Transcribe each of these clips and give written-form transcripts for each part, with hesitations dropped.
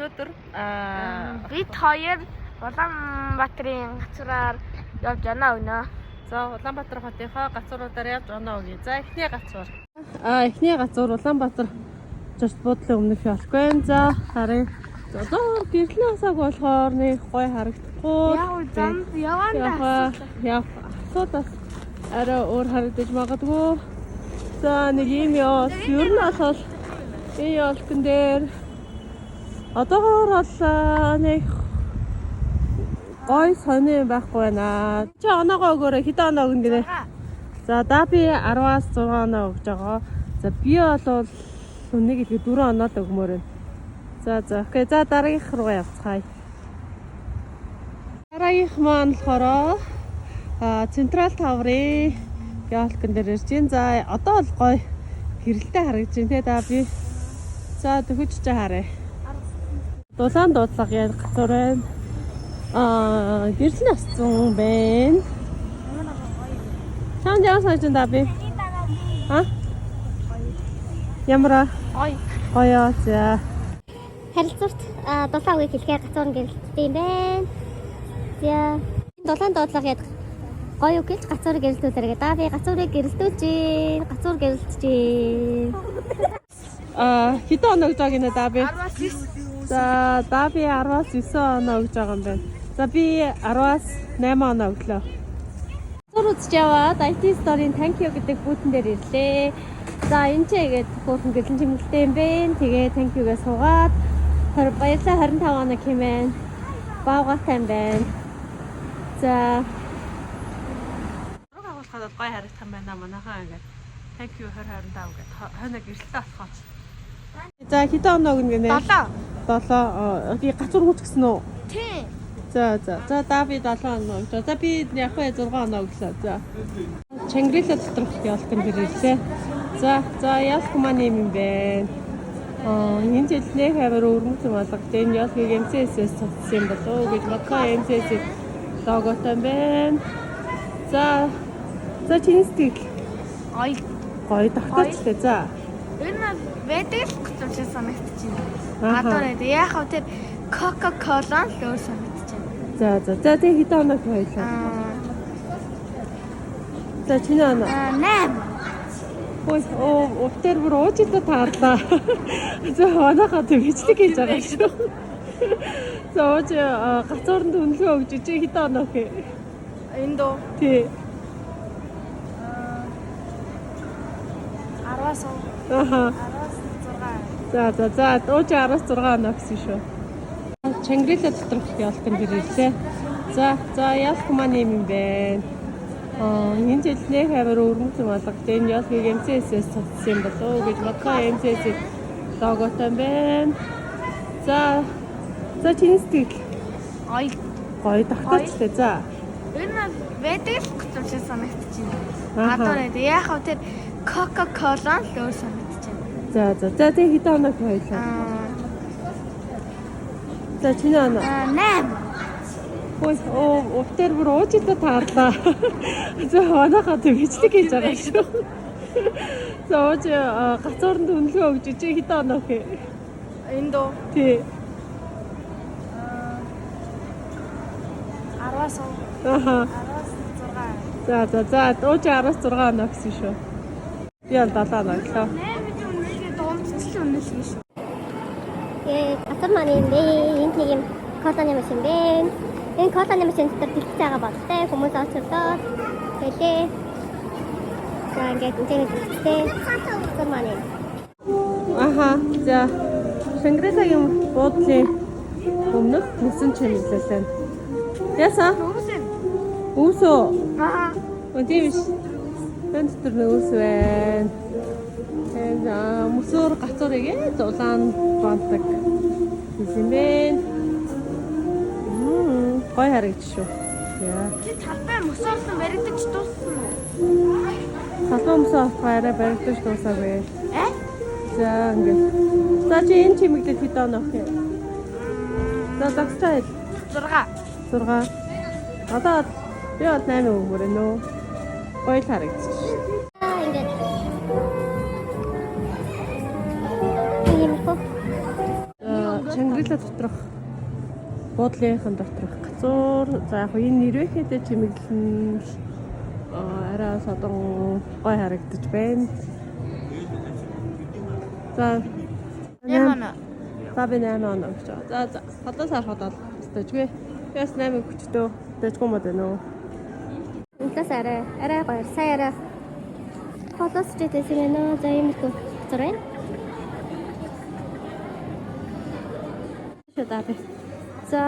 өнөөдөр бид хоёр Улаанбаатарын гацраар явж байна өнөө. За Улаанбаатар хотынхоо гацруудаар явж оноо өгье. За эхний гацуур. Эхний гацуур Улаанбаатар жирт буудлын өмнөх ялгүй. За харин одоо гэрлэн хасааг болохоор нэг гой харагдахгүй. Яг замд явандаа асуудал арай өөр харагдаж магадгүй. За нэг юм яа. Ер нь бол энэ ялган дээр одоогоор бол нэг гой сони байхгүй байна. Чи оноогоо өгөөрэй. Хэдэн оноо өгнө гинэ? За даби 10-аас 6 оноо өгж байгаа. За би бол нэг илүү 4 оноо л өгмөр байна. За окей. За дараагийнх руугаа явцгаая. Дараагийнх маань болохоор Централ Таврын ялган дээр ирж байна. За одоо бол гой хэрэлтэй харагдаж байна те даби. За төгөж чи харъя. Дулаан дуудлага яг гацуур байна. Гэрлэн асцсан байна. Чам яа сайжин даби? Ямар гоё за. Харилцагт дулаан үгийг хэлэхээр гацуурн гэрэлттэй юм байна. За дулаан дуудлага яг гоё үг гэж гацуурыг гэрэлтүүлээрэй. Даби гацуурыг гэрэлтүүлж гин. Гацуур гэрэлтж гин. Хэдэн оноо өгж байгаа гинэ даби? 10-9. За даби 10-аас 9 оноо өгж байгаа юм байна. За би 10-аас 8 оноо өглөө. Зур үзэж яваад IT Store-ийн Thank you гэдэг бүүтэн дээр ирлээ. За энэ ч игээд хөөрхөн гэлэн чимгэлтэй юм байна. Тэгээ Thank you-гээ суугаад баярлалаа 25 оноо хэмээн баавгаатай юм байна. За руу агуулхад гой харагдах юм байна манайхаа ингээд Thank you 2025 гэдэг хойно гэрэлтэй болохоо. За хэдэн оноо өгнө гинэ? 7. Би гацуур хүүцгсэн үү? Тийм. За даби 7 оноо өгч. За би яг 6 оноо өглөө. За. Чангэрэлэ доторх ялган дээр ирлээ. За ялх маань юм бэ. Энэ жил нэг хавар өрмөцөн болгоод энэ ялхыг MCS-ээс цуцсан болов гэж бодлоо. MCS-ийг логотой байна. За чиний сэтгэл гоё тогтоочлээ. За. Энэ байдаг л гэж санагдчихэв. Гадаад яг хав тэр Coca-Cola л өөр санагдчихэв. За тэг хэдэн оноо хоёлаа. За чиний оноо 8. Өвтөр бүр уучилаа таарлаа. За оноохоо төвчлэг хийж байгаа шүү. За ууч гацууранд үнэлгээ өгч чи хэдэн оноо хэ? Энд дөө. Тий. 10-аас 6. За ууч 10-аас 6 оноо гэсэн шүү. Чангэрэлэ доторх ялган дээр ирлээ. За ялх маань юм бэ. Энэ жил нэг хавар өрмөцөн болгоод энэ ялхыг MCS-ээс цуцсан болов гэж бодлоо. MCS-ийг логотой байна. За чиний сэтгэл гоё тогтоочлээ. За. Энэ байдаг л гэж санагдчихэв. Гадаад яг хав тэр Coca-Cola л өөр санагдчихэв. За тэг хэдэн оноо хоёлаа. За чиний оноо 8. Өвтөр бүр уучилаа таарлаа. За оноохоо төвчлэг хийж байгаа шүү. За ууч гацууранд үнэлгээ өгч чи хэдэн оноо хэ? Энд дөө. Тий. 10-аас 6. За ууч 10-аас 6 оноо гэсэн шүү. Би бол 7 оноо гэлээ. 8-ийн үнэлгээ дундчил үнэлгээ шүү. Гацуур маань юм бэ. Энд нэг юм колоны машин байна. Энэ колоны машин дотор дэлгэж байгаа болтой хүмүүс очрлоо. Тэгээ. За ингээд энэ дэлгэжтэй. Гацуур маань. За Шангрилагийн буудлын өмнөх мөсөн чимэглэлсэн. Ясаа? Үүсөө. Тийм биш. Энд дотор нэг үүс байна. Энэ мөсөөр гацуурыг улаан бантаг юм бэ. Гой харагдчих шүү. Яа. Чи талбай мөсөөрсөн баригдаж дууссан уу? Талбай мөсөө авахаараа баригдаж дуусаагүй. За ингээд. За чи энэ чимэглэл хэдэн оноо хэ? За дагтай 6. Одоо би бол 8 өгмөр нөө. Гой харагдчих. Ингээд. Чангэрэл Монголчууд доторх буудлынхан доторх газар. За яг энэ нэрвэхэдэ чимэглэн арай содон гой харагдаж байна. За 8 оноо. За би 8 оноо гэж байна. За одоо сарахад бол өстэйгвэ. Яс 8 хүчтэй дэжгүй мод байна уу? Энэс арай гоё. Сая арай фотос читэс юм. За юм их газар байна. Шүдээ. За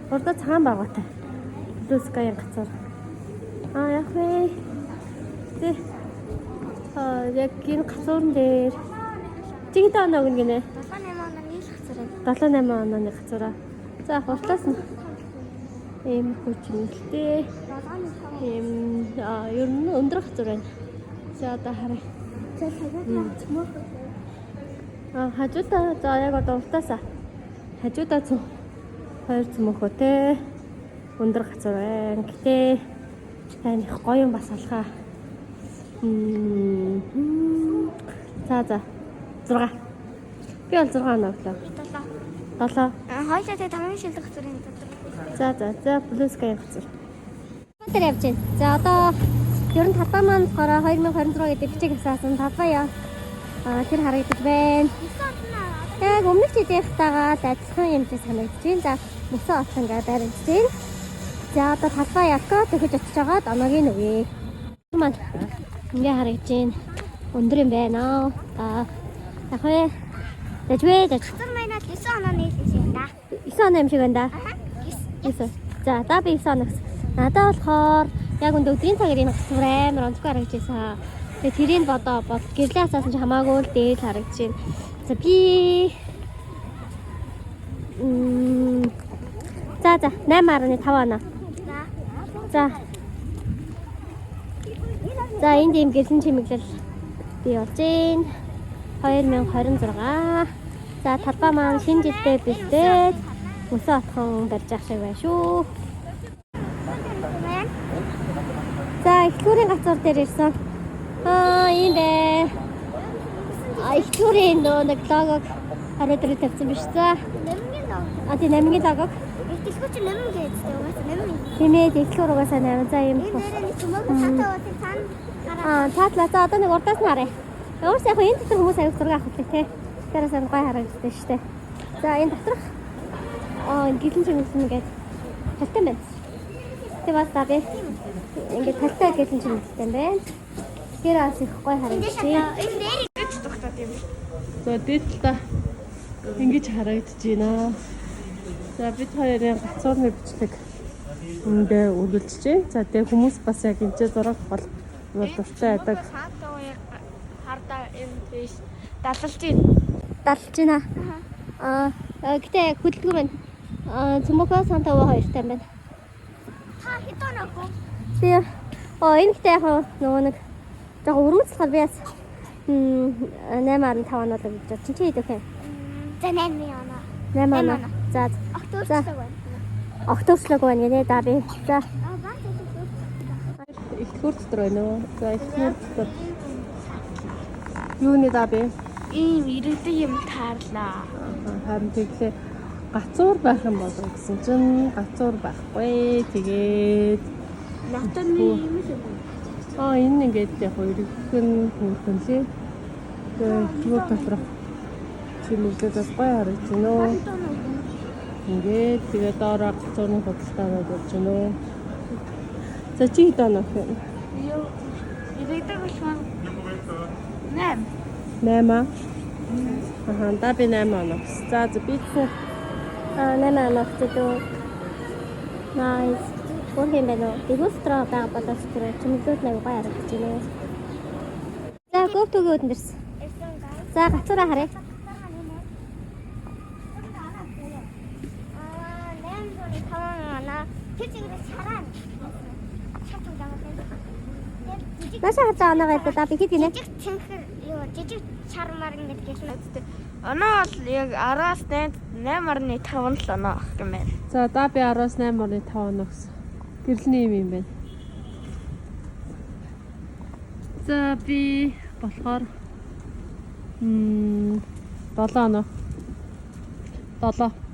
урд цагаан байгаатай. Блускагийн газар. Яг вэ. Тэ. Яг энэ газуурн дээр чигт оноо гинэ. 78 онооны газараа. За хурдлаас нь ийм хүч нэлтэй. Ийм ер нь өндөр газар байна. За одоо харъя. Хажуудаа за яг одоо уртаасаа хажуудаа 2 цөмөхөтэй өндөр газар байна. Гэтэ тань их гоё юм бас алхаа. За 6. Би бол 6 оноо өглөө. 7. Хоёлаа тэ 5 шилдэг газрын дотор. За блускагийн газар. Тэр явж байна. За одоо ер нь талбай маань болохоор 2026 гэдэг бичиг асаасан талбай. Тэр харагдаж байна. Яг өмнөх жилийнхтайгаа адилхан юм шиг санагдаж байна. За мөсөө отсон гэдэг баримтж байна. За одоо талбай ялгаа тэгэж очиж байгаа оногийн үе. Маань ингээ харагдаж байна. Өндөр юм байна. Яг вэ. Дэжвэ. Газар маань 9 онооны хэлсэн юм да. 9 оноо юм шиг байна да. 9. За би 9 оноо гэсэн. Надад болохоор яг өдрийн цагаар энэ газар амар онцгой харагдаж байсан. Тэгээ тэрийг бодоо гэрлээ асаасан чи хамаагүй л дээр харагдаж байна. За би 8.5 оноо. За энд ийм гэрлэн чимэглэл бий болж байна. 2026. За талбай маань шинэ жилдээ бэлдээд мөсөө отхон барьж ах шиг байна шүү. За ихтүүрийн газар дээр ирсэн. Ийм бэ. Ихтүүрийн нэг логог хараад ирээд тавьсан биш за. Тийм 8-гийн логог. Ихтэлгүй чи 8 гэж дээ. Тэмээ ихтүүр угаасаа 8. За ийм. Цаатлаа за одоо нэг урдаас нь харъя. Өөрөөс яг энэ дотор хүмүүс аяг зураг авах хэрэгтэй те. Тэрээс гой харагддаг шүү дээ. За энэ доторх гэрлэн чимэглэн ингээд талтай байна. Тэг бас та би ингээд талтай гэрлэн чимэглэлтэй байна. Тэр бас их гой харагдаж байна. Энэ нэр гэж тогтоод юм. За дээдлээ ингэж харагдаж байна. За бид хоёрын гацуурны бичлэг үндэ үргэлжлэж байна. За тэгээ хүмүүс бас яг энэ зураг бол дуртай байдаг. Хардаа энэ биш далж байна. Гэтээ хөдөлгөөр байна. Цөмөхөө сантаа 2 байна. Та хэдэн оноо? Би энэ гэтээ яг нөгөө нэг жоо өрмөцлөхөр би яс 8.5 оноо л гэж бодчих чи хэдэх юм? За 8 оноо. 8 оноо. За октоberчлог байна. Октоberчлог байна нэ да би. За Ихтүүр дотор байна уу? За ихтүүр дотор юуны да би? Ийм иргэдэг юм таарлаа. Харин тэглээ гацуур байх юм болов гэсэн чинь гацуур байхгүй. Тэгээд Натаны юм шиг. Энэ ингээд яг иргэн хүнлээ. Тэгээд дотор чимэглээд бас гоё харагдаж байна уу? Ингээд тэгээд доороо гацуурны худалдаанууд болж байна уу? За чи хэд оноо гэх юм? Юу иргэдэг болохоор 8. 8. Да би 8 оноо. За би 8 оноо гэдэг. Nice. Гурван юм байна уу? Дэгүстроо байгаа бодож тэр чимэглүүд нэг гоё харагдаж байна. За гөвтөгийн өдөн дэрсэн. За гацуураа харъя. Наша хацаа оноо гэдэг та би хэд гинэ? Жижиг чармаар ингэж гэлнэ. Оноо бол яг 10-аас 8.5 л оноо гэх юм байна. За да би 10-аас 8.5 оноо гэсэн. Гэрлэний юм байна. За би болохоор 7 оноо. 7.